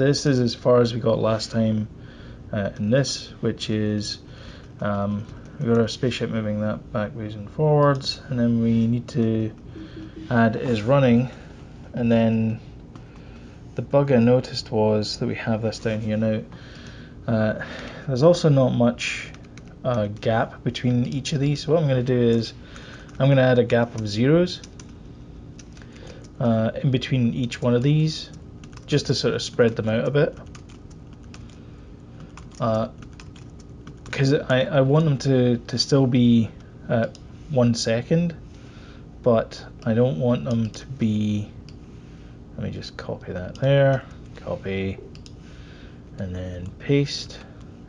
this is as far as we got last time in this, which is we got our spaceship moving that backwards and forwards, and then we need to add is running, and then the bug I noticed was that we have this down here now. There's also not much gap between each of these, so what I'm going to do is I'm going to add a gap of zeros in between each one of these, just to sort of spread them out a bit, because I want them to still be at 1 second, but I don't want them to be, let me just copy that there, copy, and then paste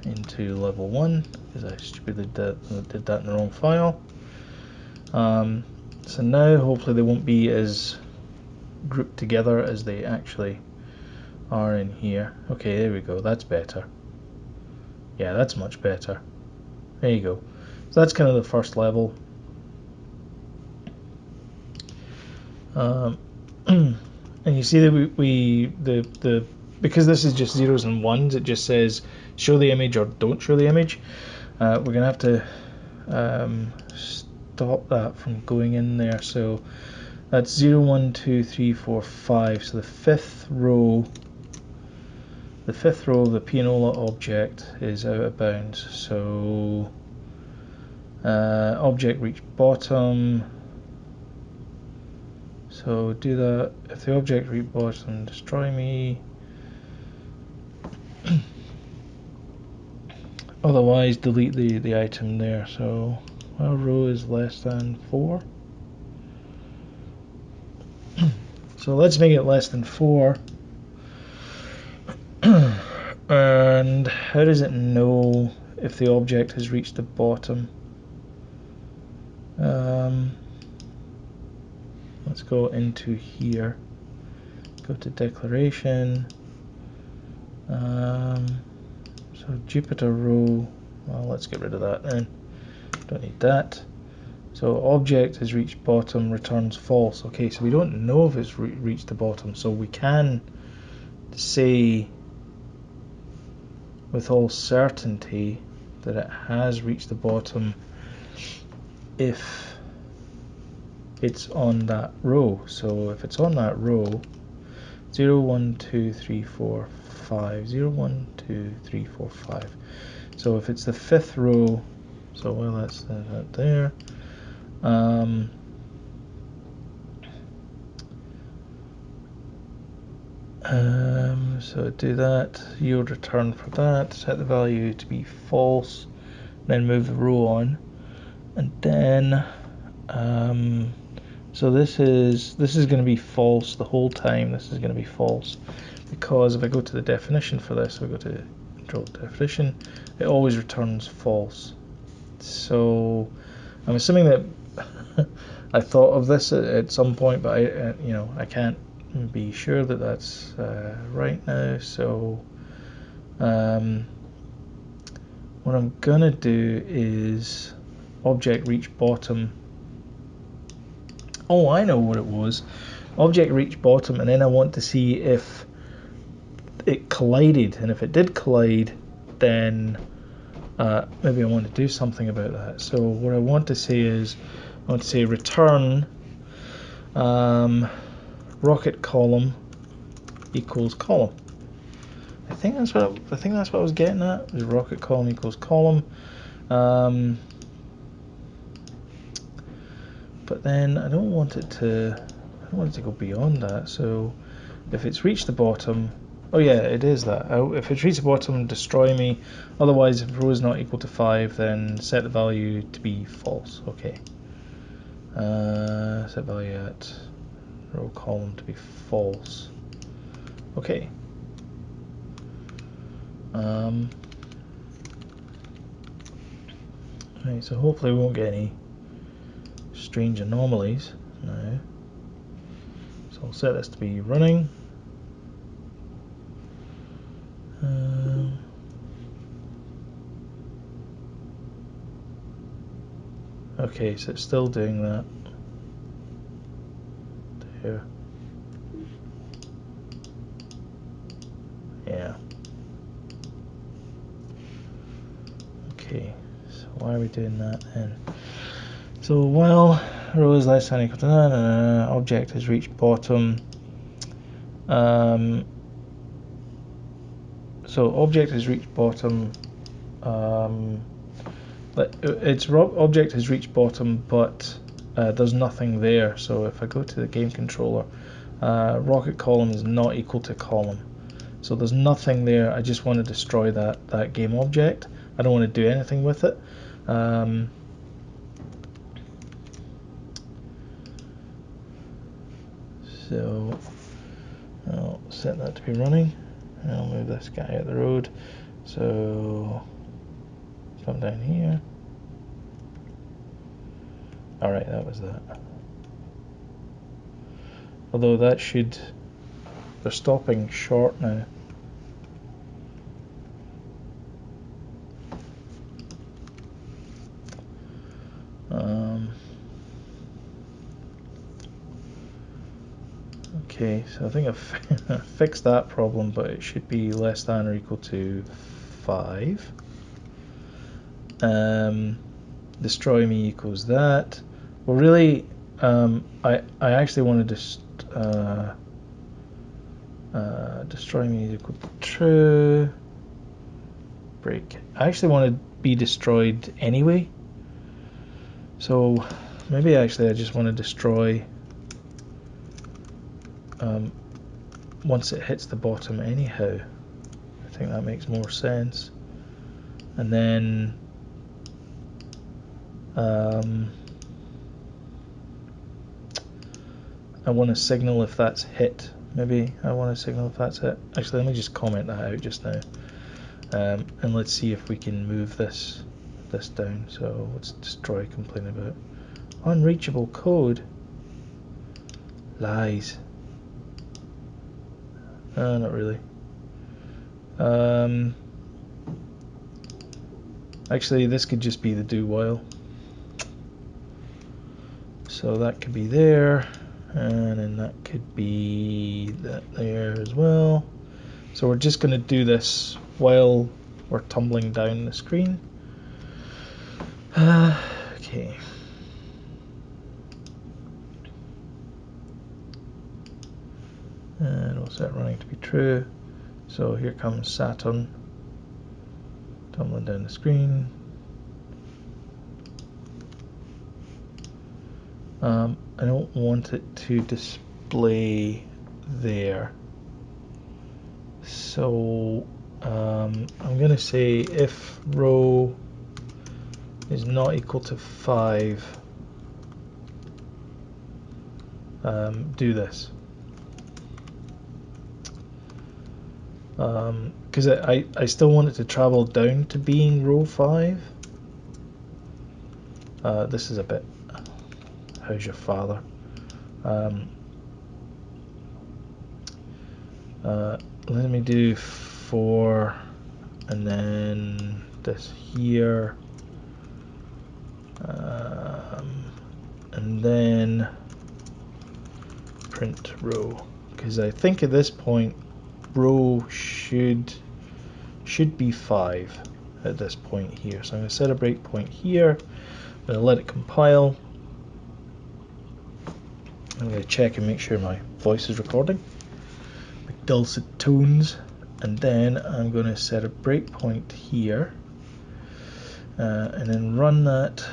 into level 1, because I stupidly did that in the wrong file. So now hopefully they won't be as grouped together as they actually are in here. Okay, there we go, that's better. Yeah, that's much better. There you go. So that's kind of the first level. And you see that because this is just zeros and ones, it just says show the image or don't show the image. We're gonna have to stop that from going in there. So that's 0, 1, 2, 3, 4, 5. So the fifth row of the pianola object is out of bounds. So object reach bottom. So do that. If the object reach bottom, destroy me. Otherwise, delete the item there. So our row is less than 4. So let's make it less than 4. And how does it know if the object has reached the bottom? Let's go into here. Go to declaration. So Jupyter row. Well, let's get rid of that then. Don't need that. So object has reached bottom, returns false. Okay, so we don't know if it's reached the bottom, so we can say with all certainty that it has reached the bottom if it's on that row. So if it's on that row, 0, 1, 2, 3, 4, 5, 0, 1, 2, 3, 4, 5. So if it's the fifth row, so well, that's that there. So do that, yield return for that, set the value to be false, then move the row on, and then so this is going to be false the whole time. This is going to be false because if I go to the definition for this, we go to control definition, it always returns false. So I'm assuming that I thought of this at some point, but I can't be sure that that's right now. So what I'm gonna do is object reach bottom. Oh, I know what it was. Object reach bottom, and then I want to see if it collided, and if it did collide, then maybe I want to do something about that. So what I want to say is, I want to say return rocket column equals column. I think that's what I was getting at. Is rocket column equals column. But then I don't want it to go beyond that. So if it's reached the bottom, oh yeah, it is that. If it's reached the bottom, destroy me. Otherwise, if row is not equal to 5, then set the value to be false. Okay. Set value at row column to be false. Okay. Right, so hopefully we won't get any strange anomalies now. So I'll set this to be running. Okay, so it's still doing that. There. Yeah. Okay, so why are we doing that then? So while row is less than equal to object has reached bottom. So object has reached bottom. But its object has reached bottom, but there's nothing there. So if I go to the game controller, rocket column is not equal to column. So there's nothing there. I just want to destroy that game object. I don't want to do anything with it. So I'll set that to be running. I'll move this guy out the road. So come down here. Alright, that was that. Although that should... They're stopping short now. Okay, so I think I've fixed that problem, but it should be less than or equal to 5. Destroy me equals that. Well, really, I actually want to just destroy me is equal to true. Break. I actually want to be destroyed anyway. So maybe actually I just want to destroy once it hits the bottom anyhow. I think that makes more sense. And then I want to signal if that's hit. Maybe I want to signal if that's hit. Actually, let me just comment that out just now. And let's see if we can move this down. So let's destroy, complain about unreachable code. Lies. Not really. Actually, this could just be the do while. So that could be there, and then that could be that there as well. So we're just going to do this while we're tumbling down the screen. Okay. And we'll set running to be true. So here comes Saturn tumbling down the screen. I don't want it to display there. So I'm going to say if row is not equal to 5, do this. Because I still want it to travel down to being row 5. This is a bit... How's your father? Let me do 4 and then this here, and then print row, because I think at this point row should be 5 at this point here. So I'm going to set a breakpoint here. I'm going to let it compile. I'm going to check and make sure my voice is recording with dulcet tones, and then I'm going to set a breakpoint here, and then run that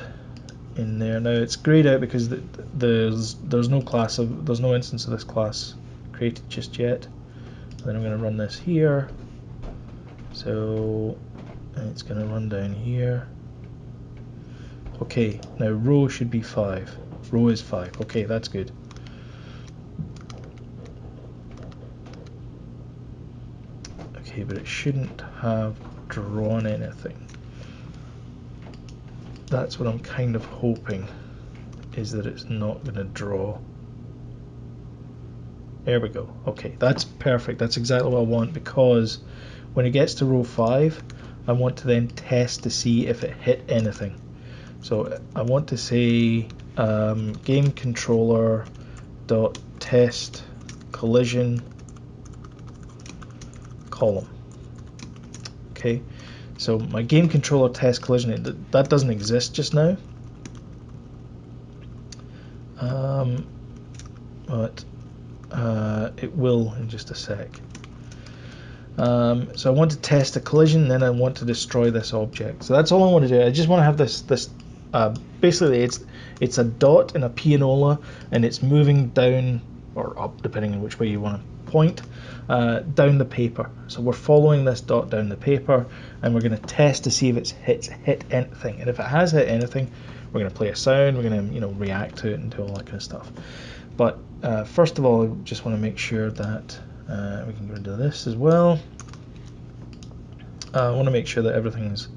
in there. Now it's grayed out because there's no instance of this class created just yet. And then I'm going to run this here, so it's going to run down here. Okay, now row should be 5. Row is 5. Okay, that's good. Okay, but it shouldn't have drawn anything. That's what I'm kind of hoping, is that it's not going to draw. There we go. Okay, that's perfect. That's exactly what I want, because when it gets to row 5, I want to then test to see if it hit anything. So I want to say game controller dot test collision column. Okay, so my game controller test collision, that doesn't exist just now. But it will in just a sec. So I want to test a collision, then I want to destroy this object. So that's all I want to do. I just want to have this basically it's a dot in a pianola, and it's moving down or up depending on which way you want to point, down the paper. So we're following this dot down the paper, and we're going to test to see if it's hit anything. And if it has hit anything, we're going to play a sound, we're going to react to it and do all that kind of stuff. But first of all, I just want to make sure that we can get rid of this as well. I want to make sure that everything's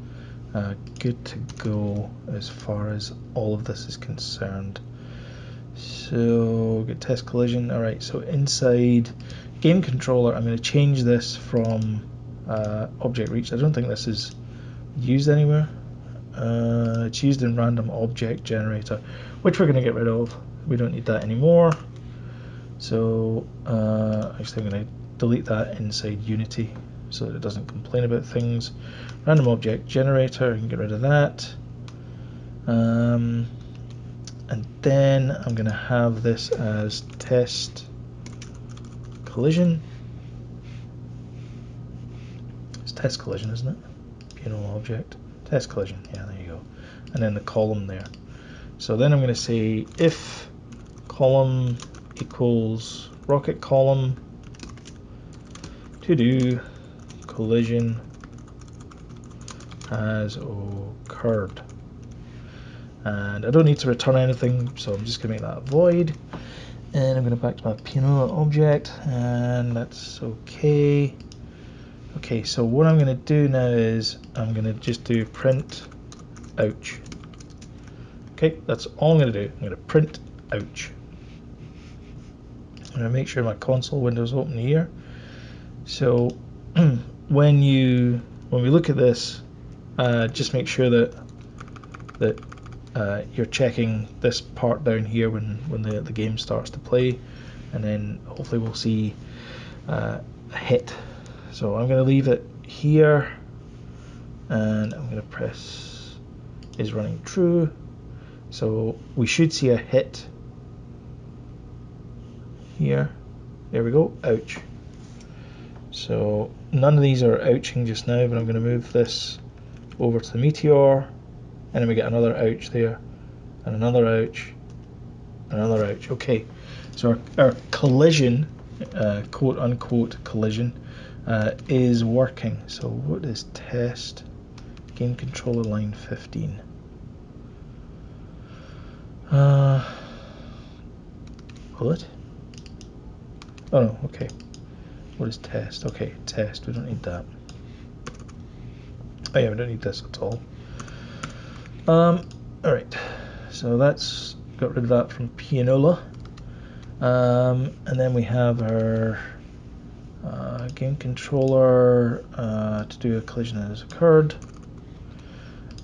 good to go as far as all of this is concerned. So get test collision. All right, so inside game controller, I'm going to change this from object reach. I don't think this is used anywhere. It's used in random object generator, which we're going to get rid of. We don't need that anymore. So actually I'm going to delete that inside Unity so that it doesn't complain about things. Random object generator, I can get rid of that. And then I'm going to have this as test collision. It's test collision, isn't it? Piano object. Test collision, yeah, there you go. And then the column there. So then I'm going to say if column equals rocket column to do collision has occurred. And I don't need to return anything, so I'm just going to make that void. And I'm going to back to my piano object, and that's okay. Okay, so what I'm going to do now is I'm going to just do print ouch. Okay, that's all I'm going to do. I'm going to print ouch. I'm going to make sure my console window's open here. So when we look at this, just make sure that you're checking this part down here when the game starts to play, and then hopefully we'll see a hit. So I'm going to leave it here, and I'm going to press is running true. So we should see a hit here. There we go, ouch. So none of these are ouching just now, but I'm going to move this over to the meteor, and then we get another ouch there, and another ouch, and another ouch. Okay, so our collision, quote unquote collision, is working. So what is test game controller line 15? Will it? Oh no, okay. What is test? Okay, test, we don't need that. Oh yeah, we don't need this at all. Alright, so that's got rid of that from pianola. And then we have our game controller to do a collision that has occurred.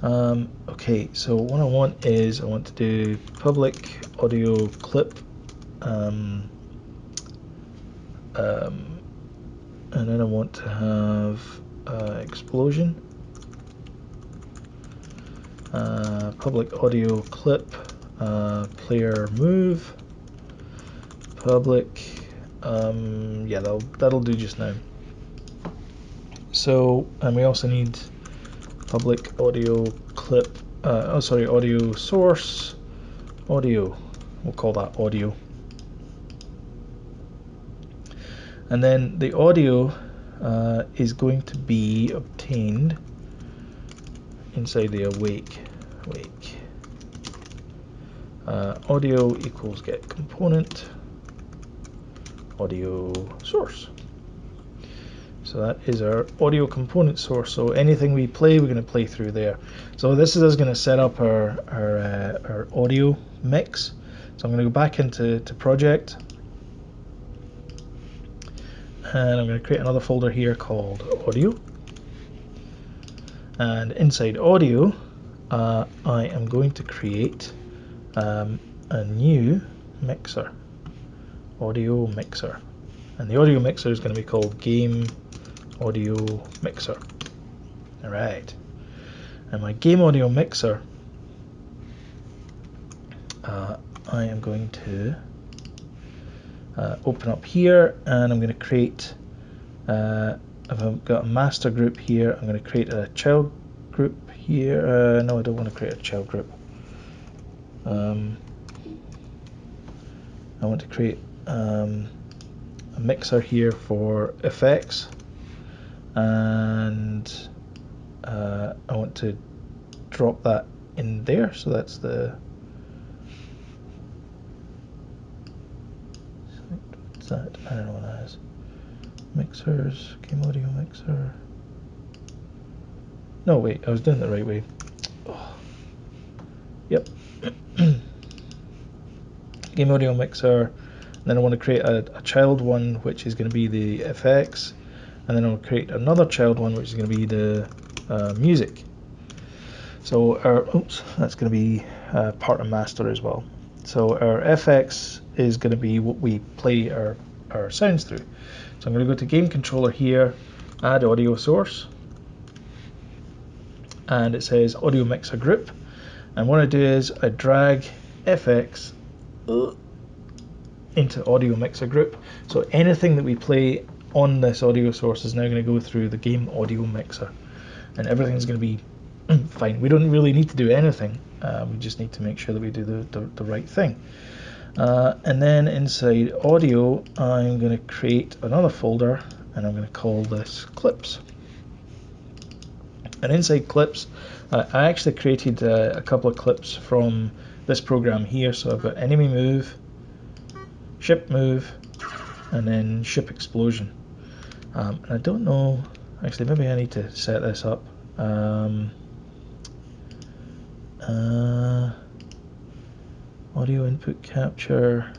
Okay, so what I want is I want to do public audio clip, and then I want to have explosion, public audio clip, player move, public, yeah, that'll do just now. So, and we also need public audio clip, audio source, audio, we'll call that audio. And then the audio is going to be obtained inside the awake. Audio equals get component, audio source. So that is our audio component source. So anything we play, we're going to play through there. So this is us going to set up our audio mix. So I'm going to go back into project, and I'm going to create another folder here called audio. And inside audio, I am going to create a new mixer, audio mixer. And the audio mixer is going to be called game audio mixer. Alright, and my game audio mixer, I am going to open up here, and I'm going to create, if I've got a master group here, I'm going to create a child group here. No, I don't want to create a child group. I want to create a mixer here for effects, and I want to drop that in there, so that's the that, I don't know what that is. Mixers, game audio mixer. No, wait, I was doing it the right way. Oh. Yep. Game audio mixer, and then I want to create a child one, which is going to be the effects, and then I'll create another child one, which is going to be the music. So our, oops, that's going to be part of master as well. So our FX is going to be what we play our sounds through. So I'm going to go to game controller here, add audio source, and it says audio mixer group. And what I do is I drag FX into audio mixer group. So anything that we play on this audio source is now going to go through the game audio mixer, and everything's going to be fine. We don't really need to do anything. We just need to make sure that we do the right thing. And then inside audio, I'm going to create another folder, and I'm going to call this clips. And inside clips, I actually created a couple of clips from this program here. So I've got enemy move, ship move, and then ship explosion. And I don't know, actually maybe I need to set this up. Audio input capture,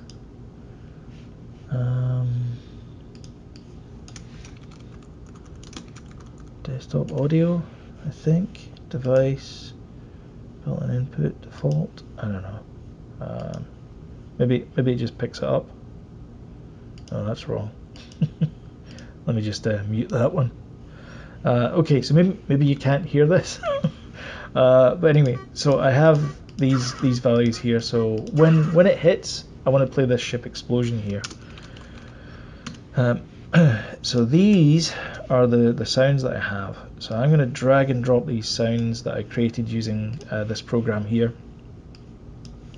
desktop audio, I think, device, built-in input, default, I don't know. Maybe it just picks it up. Oh, that's wrong. Let me just mute that one. Okay, so maybe you can't hear this. But anyway, so I have these values here. So when it hits, I want to play this ship explosion here. So these are the sounds that I have. So I'm going to drag and drop these sounds that I created using this program here,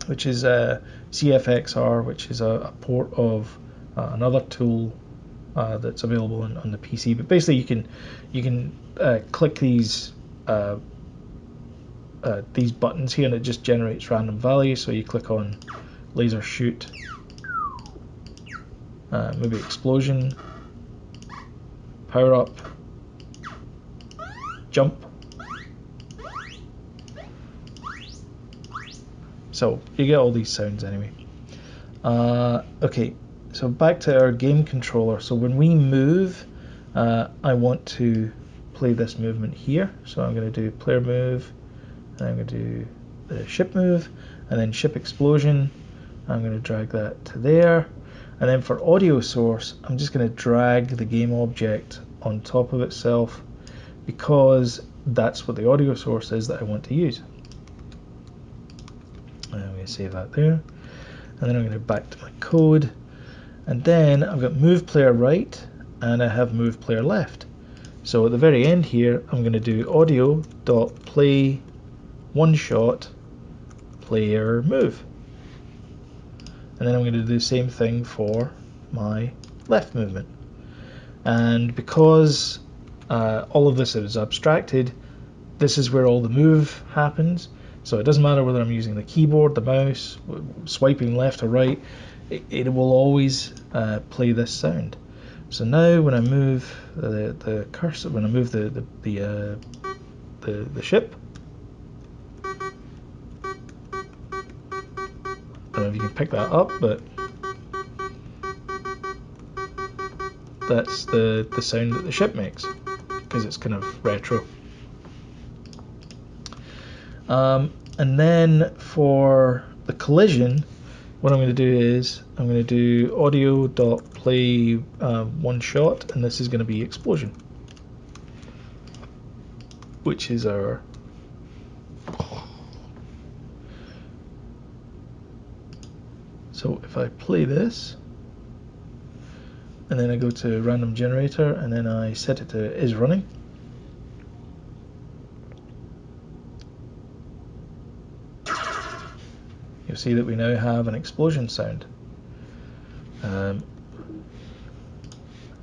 which is CFXR, which is a port of another tool that's available on the PC. But basically, you can click these buttons here, and it just generates random values. So you click on laser shoot, maybe explosion, power up, jump. So you get all these sounds anyway. Okay, so back to our game controller. So when we move, I want to play this movement here. So I'm going to do player move, and I'm going to do the ship move, and then ship explosion. I'm going to drag that to there. And then for audio source, I'm just going to drag the game object on top of itself, because that's what the audio source is that I want to use. And I'm going to save that there. And then I'm going to go back to my code. And then I've got move player right, and I have move player left. So at the very end here, I'm going to do audio.play one shot player move. And then I'm going to do the same thing for my left movement. And because all of this is abstracted, this is where all the move happens. So it doesn't matter whether I'm using the keyboard, the mouse, swiping left or right, it will always play this sound. So now when I move the cursor, when I move the ship, I don't know if you can pick that up, but that's the sound that the ship makes, because it's kind of retro. And then for the collision, what I'm going to do is I'm going to do audio.play one shot, and this is going to be explosion. which is our so if I play this and then I go to random generator and then I set it to is running, you'll see that we now have an explosion sound. And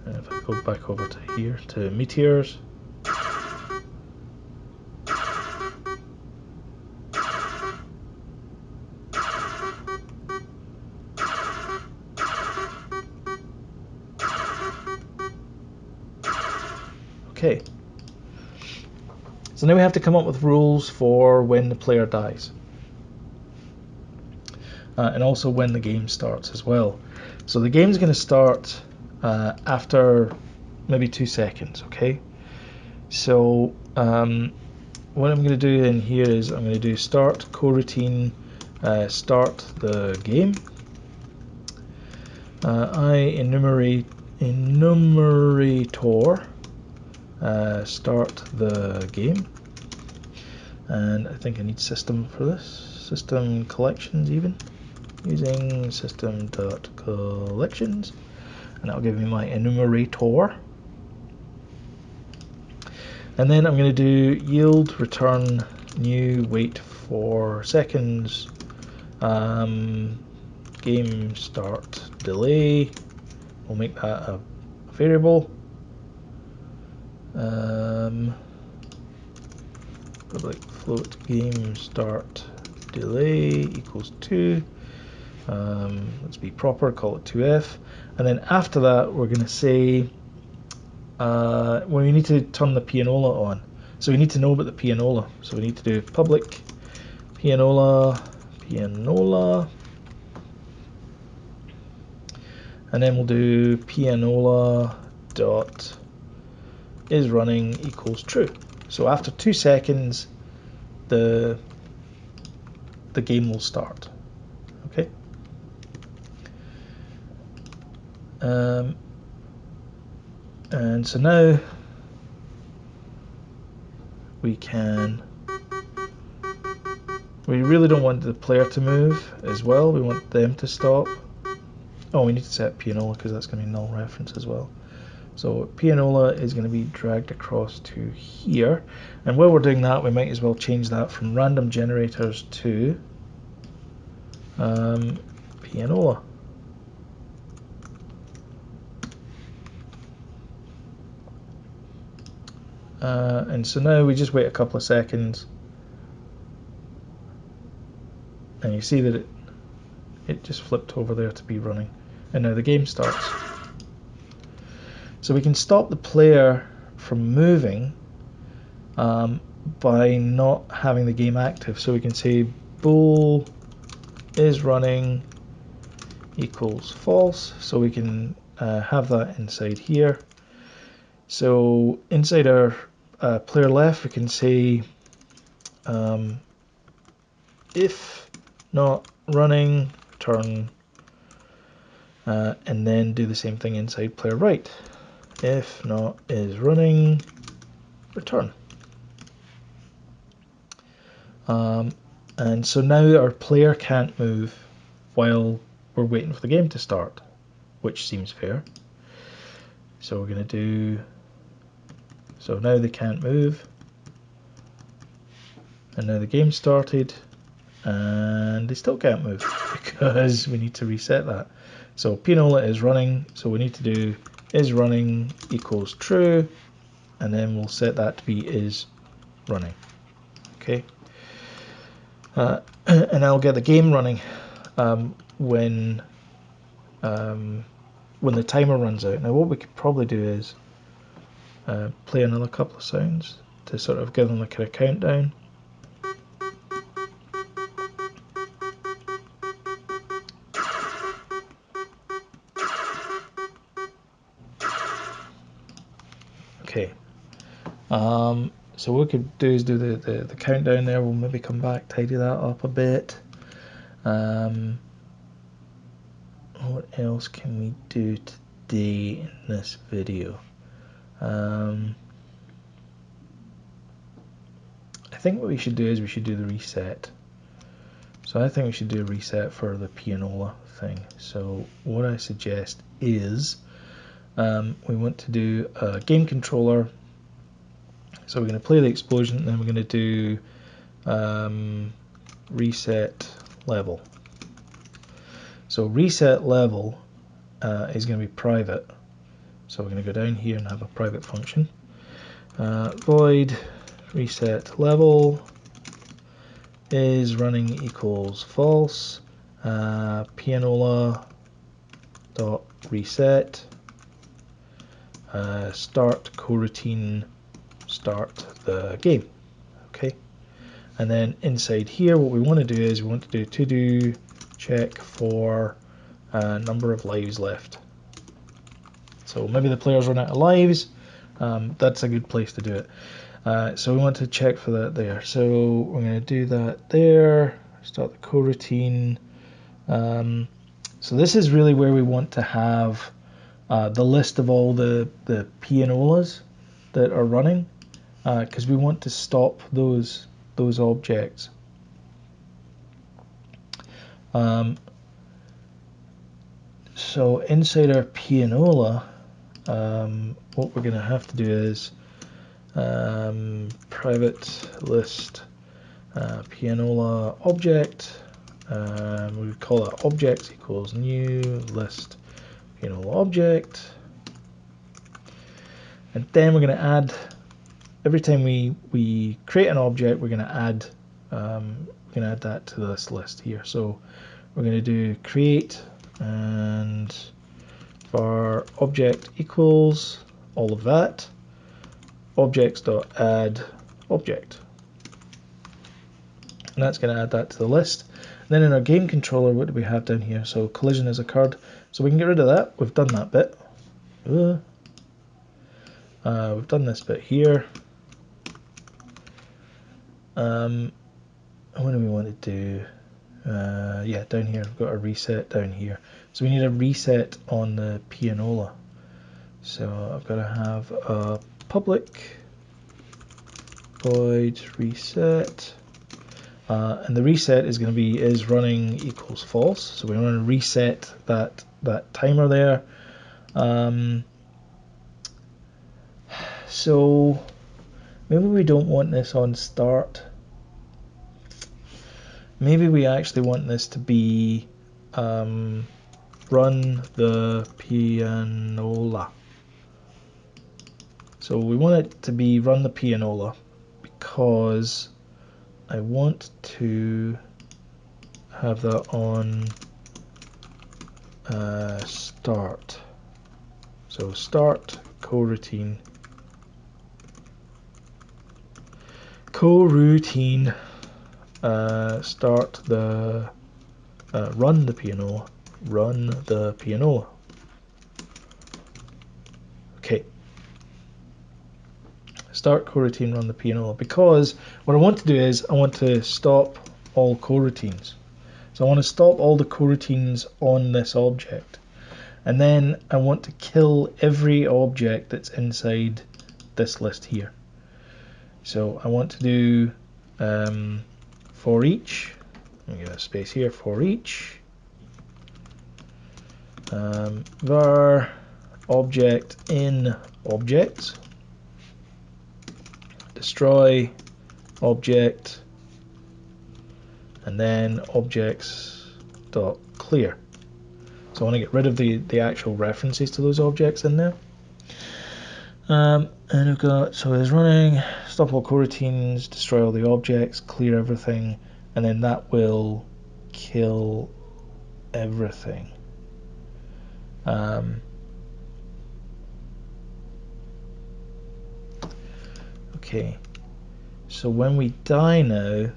if I go back over to here to meteors, okay. So now we have to come up with rules for when the player dies. And also when the game starts as well. So the game's going to start after maybe 2 seconds, okay? So what I'm going to do in here is I'm going to do start coroutine start the game. Enumerator start the game, and I think I need system for this, system collections even, using system.collections, and that'll give me my enumerator. And then I'm going to do yield return new wait for seconds, game start delay, we'll make that a variable, public float game start delay equals 2, let's be proper, call it 2f, and then after that we're going to say when we need to turn the pianola on, so we need to know about the pianola, so we need to do public pianola, and then we'll do pianola dot is running equals true. So after 2 seconds the game will start. Okay. And so now we really don't want the player to move as well, we want them to stop. Oh, we need to set pianola because that's going to be null reference as well. So pianola is going to be dragged across to here, and while we're doing that we might as well change that from random generators to pianola. And so now we just wait a couple of seconds and you see that it just flipped over there to be running, and now the game starts. So we can stop the player from moving by not having the game active. So we can say bool is running equals false, so we can have that inside here. So inside our player left we can say if not running return, and then do the same thing inside player right, if not is running return. And so now our player can't move while we're waiting for the game to start, which seems fair. So we're going to do, so now they can't move, and now the game started and they still can't move because we need to reset that. So pianola is running, so we need to do is running equals true, and then we'll set that to be is running. Okay. And I'll get the game running when the timer runs out. Now what we could probably do is play another couple of sounds to sort of give them a kind of countdown. Okay. So what we could do is do the countdown there. We'll maybe come back, tidy that up a bit. What else can we do today in this video? think what we should do is we should do the reset. So I think we should do a reset for the pianola thing. So what I suggest is we want to do a game controller. So we're going to play the explosion, and then we're going to do reset level. So reset level is going to be private. So we're going to go down here and have a private function. Void reset level is running equals false. Pianola dot reset start coroutine start the game. Okay, and then inside here what we want to do is we want to do check for number of lives left. So maybe the players run out of lives. That's a good place to do it. So we want to check for that there. So we're going to do that there. Start the coroutine. So this is really where we want to have the list of all the pianolas that are running, because we want to stop those objects. So inside our pianola, what we're going to have to do is private list pianola object. We call that objects equals new list pianola object, and then we're going to add, every time we create an object, we're going to add that to this list here. So we're going to do create and var object equals all of that objects.add object, and that's going to add that to the list. And then in our game controller, what do we have down here? So collision has occurred, so we can get rid of that. We've done that bit. We've done this bit here. What do we want to do? Yeah, down here we've got a reset down here. So we need a reset on the pianola. So I've got to have a public void reset, and the reset is going to be is running equals false. So we want to reset that timer there. So maybe we don't want this on start. Maybe we actually want this to be run the pianola. So we want it to be run the pianola because I want to have that on start. So start coroutine. Start the run the pianola. Okay. Start coroutine, run the pianola, because what I want to do is I want to stop all coroutines. So I want to stop all the coroutines on this object, and then I want to kill every object that's inside this list here. So I want to do for each, let me give a space here, for each var object in objects, destroy object, and then objects dot clear. So I want to get rid of the actual references to those objects in there. And we've got, so it's running, stop all coroutines, destroy all the objects, clear everything, and then that will kill everything. Okay, so when we die now,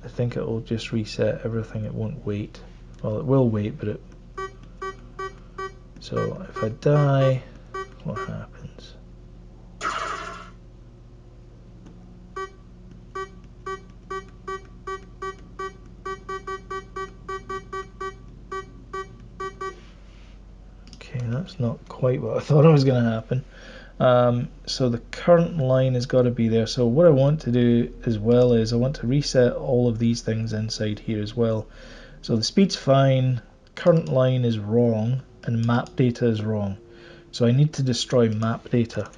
I think it will just reset everything. It won't wait. Well, it will wait, but it. So if I die, what happens? Okay, that's not quite what I thought was going to happen. So the current line has got to be there. So what I want to do as well is I want to reset all of these things inside here as well. So the speed's fine, current line is wrong, and map data is wrong. So I need to destroy map data.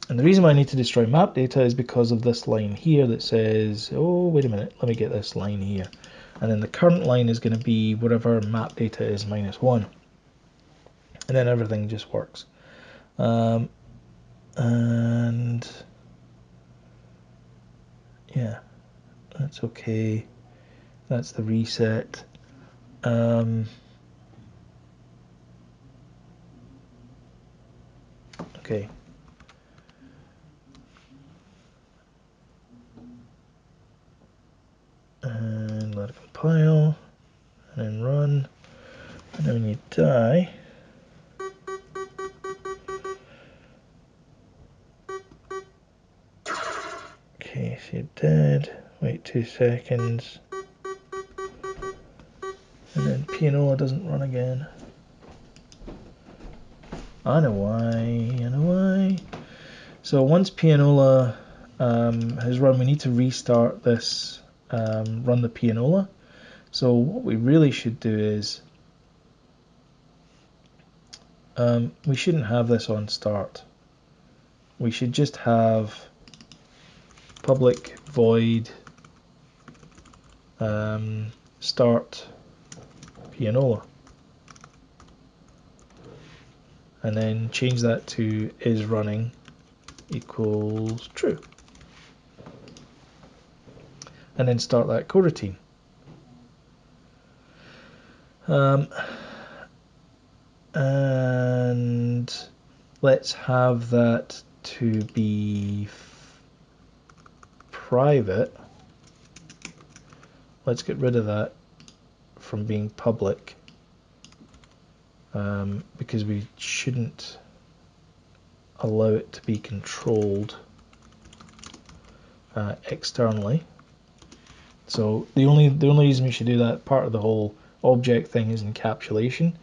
And the reason why I need to destroy map data is because of this line here that says, oh, wait a minute, let me get this line here. And then the current line is going to be whatever map data is -1. And then everything just works. And yeah, that's okay. That's the reset. Okay. And let it compile, and then run. And then when you die, okay, so you're dead. Wait 2 seconds. And then Pianola doesn't run again. I know why. So once Pianola has run, we need to restart this, run the Pianola. So what we really should do is, we shouldn't have this on start. We should just have public void start Pianola. And then change that to is running equals true. And then start that coroutine. And let's have that to be private. Let's get rid of that from being public, because we shouldn't allow it to be controlled externally. So the only reason we should do that, part of the whole object thing, is encapsulation.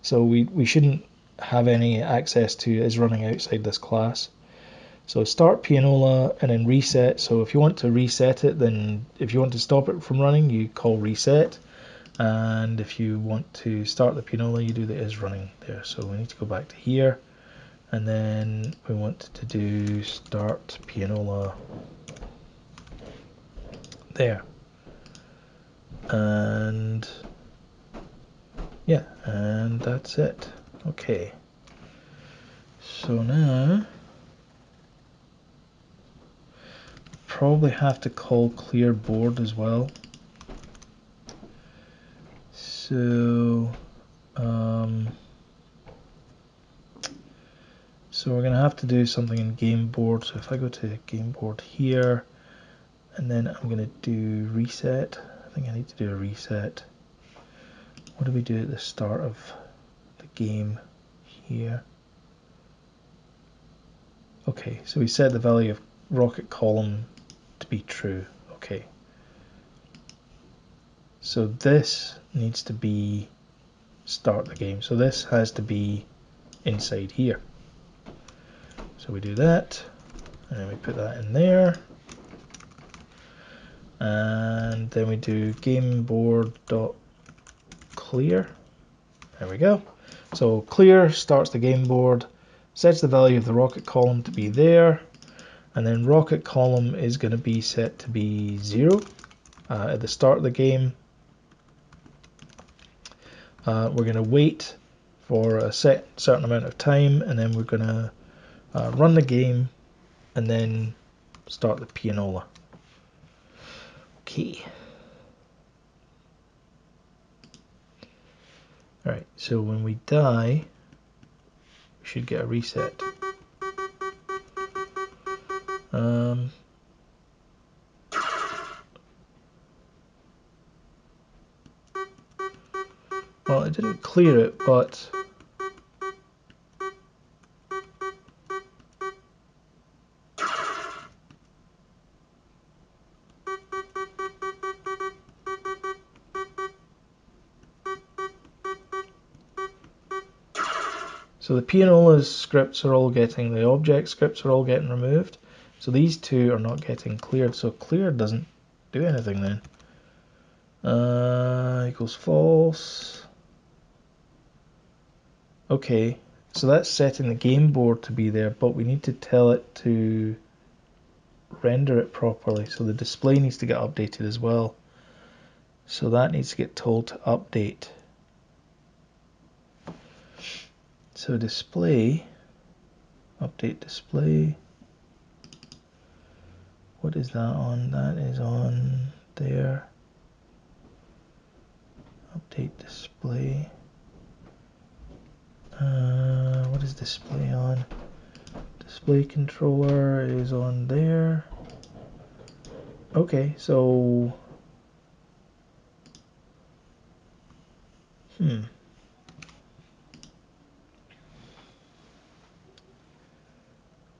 So we shouldn't have any access to is running outside this class. So start Pianola and then reset. So if you want to reset it, then if you want to stop it from running, you call reset. And if you want to start the Pianola, you do the is running there. So we need to go back to here, and then we want to do start Pianola there. And yeah, and that's it. Okay. So now probably have to call clear board as well. So so we're gonna have to do something in game board. So if I go to game board here, and then I'm gonna do reset. I think I need to do a reset. What do we do at the start of the game here? Okay, so we set the value of rocket column to be true. Okay. So this needs to be start the game. So this has to be inside here. So we do that, and then we put that in there. And then we do game board.clear. There we go. So clear starts the game board, sets the value of the rocket column to be there, and then rocket column is going to be set to be 0 at the start of the game. We're going to wait for a certain amount of time, and then we're going to run the game and then start the Pianola. Okay. Alright, so when we die, we should get a reset. Well, it didn't clear it, but So the pianola's scripts are all getting, the object scripts are all getting removed. So these two are not getting cleared. So clear doesn't do anything then. Equals false. Okay, so that's setting the game board to be there, but we need to tell it to render it properly. So the display needs to get updated as well. So that needs to get told to update. So display, update display. What is that on? That is on there. Update display. What is display on? Display controller is on there. Okay, so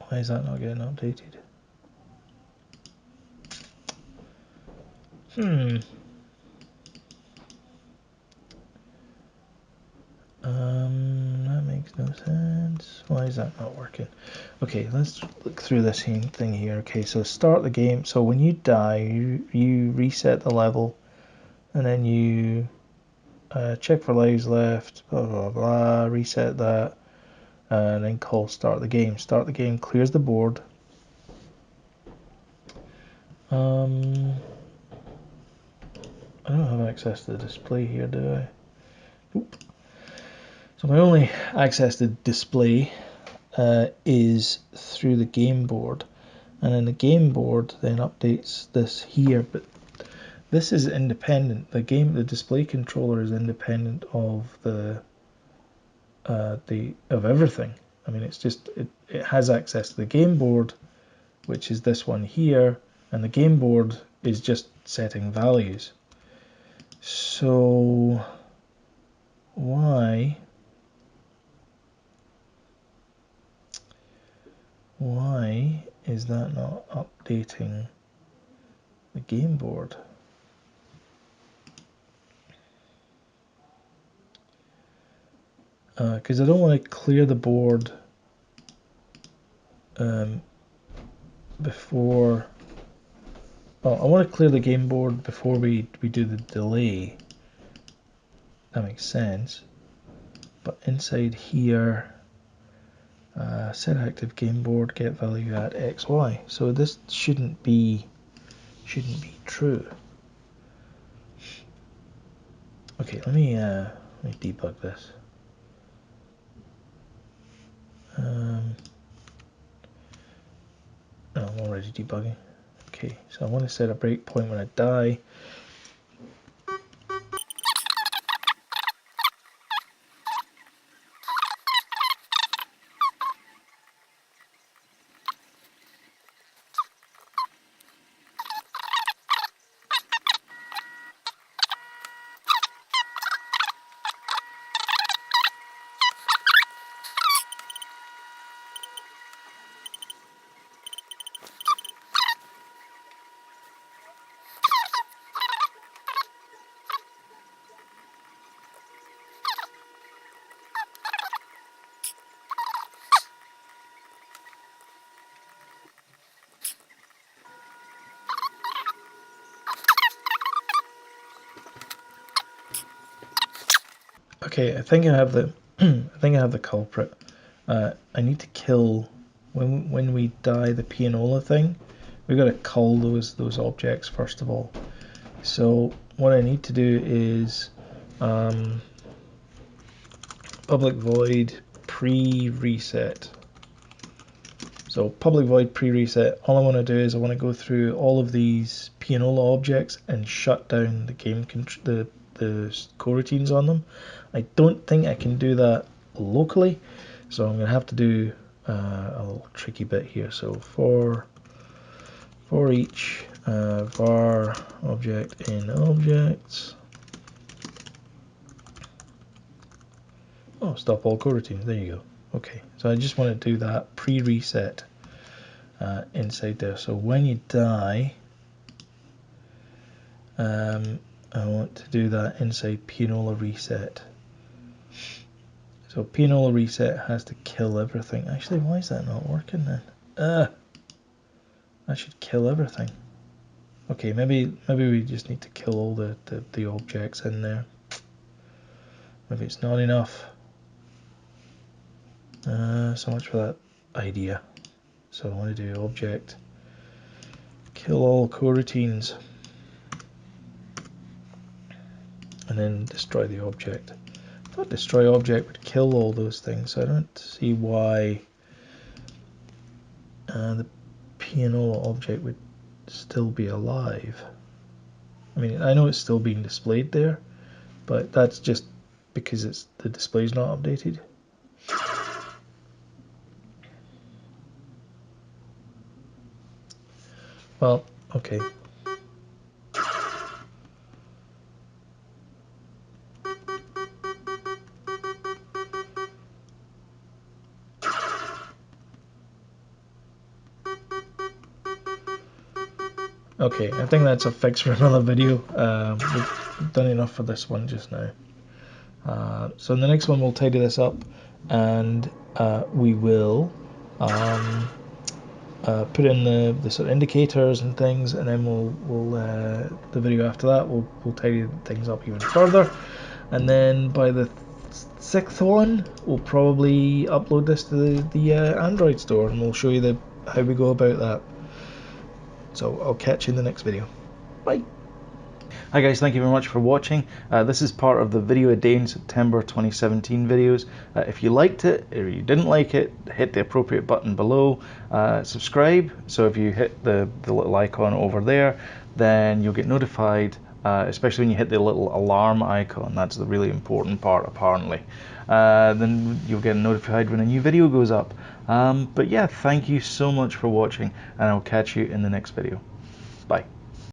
why is that not getting updated? That makes no sense. Why is that not working? Okay, let's look through this thing here. Okay, so start the game. So when you die, you reset the level, and then you check for lives left, blah blah blah, reset that, and then call start the game. Start the game clears the board. I don't have access to the display here, do I? Oop. So my only access to display is through the game board, and then the game board then updates this here, but this is independent. The display controller is independent of of everything. I mean, it's just it has access to the game board, which is this one here, and the game board is just setting values. So why is that not updating the game board? Because I don't want to clear the board before. Well, I want to clear the game board before we do the delay. That makes sense. But inside here, set active game board, get value at XY. So this shouldn't be true. Okay, let me debug this. No, I'm already debugging. Okay, so I want to set a breakpoint when I die. Okay, I think I have the culprit. I need to kill when we die the pianola thing. We've got to cull those objects first of all. So what I need to do is public void pre-reset. So public void pre-reset. All I want to do is I want to go through all of these pianola objects and shut down the game the coroutines on them. I don't think I can do that locally, so I'm going to have to do a little tricky bit here. So for each var object in objects. Oh, stop all coroutines. There you go. Okay, so I just want to do that pre-reset inside there. So when you die, I want to do that inside pianola reset. So pianola reset has to kill everything. Actually, why is that not working then? That should kill everything. Okay, maybe we just need to kill all the objects in there. Maybe it's not enough. So much for that idea. So I want to do object, kill all coroutines, and then destroy the object. I thought destroy object would kill all those things, so I don't see why the pianola object would still be alive. I mean, I know it's still being displayed there, but that's just because the display's not updated. Well, okay. Okay, I think that's a fix for another video. We've done enough for this one just now. So in the next one we'll tidy this up, and we will put in the sort of indicators and things, and then we'll the video after that we'll tidy things up even further, and then by the sixth one we'll probably upload this to the Android store, and we'll show you how we go about that. So I'll catch you in the next video. Bye. Hi guys, thank you very much for watching. This is part of the Video a Day in September 2017 videos. If you liked it or you didn't like it, hit the appropriate button below. Subscribe, so if you hit the little icon over there, then you'll get notified, especially when you hit the little alarm icon. That's the really important part apparently. Then you'll get notified when a new video goes up. But yeah, thank you so much for watching, and I'll catch you in the next video. Bye.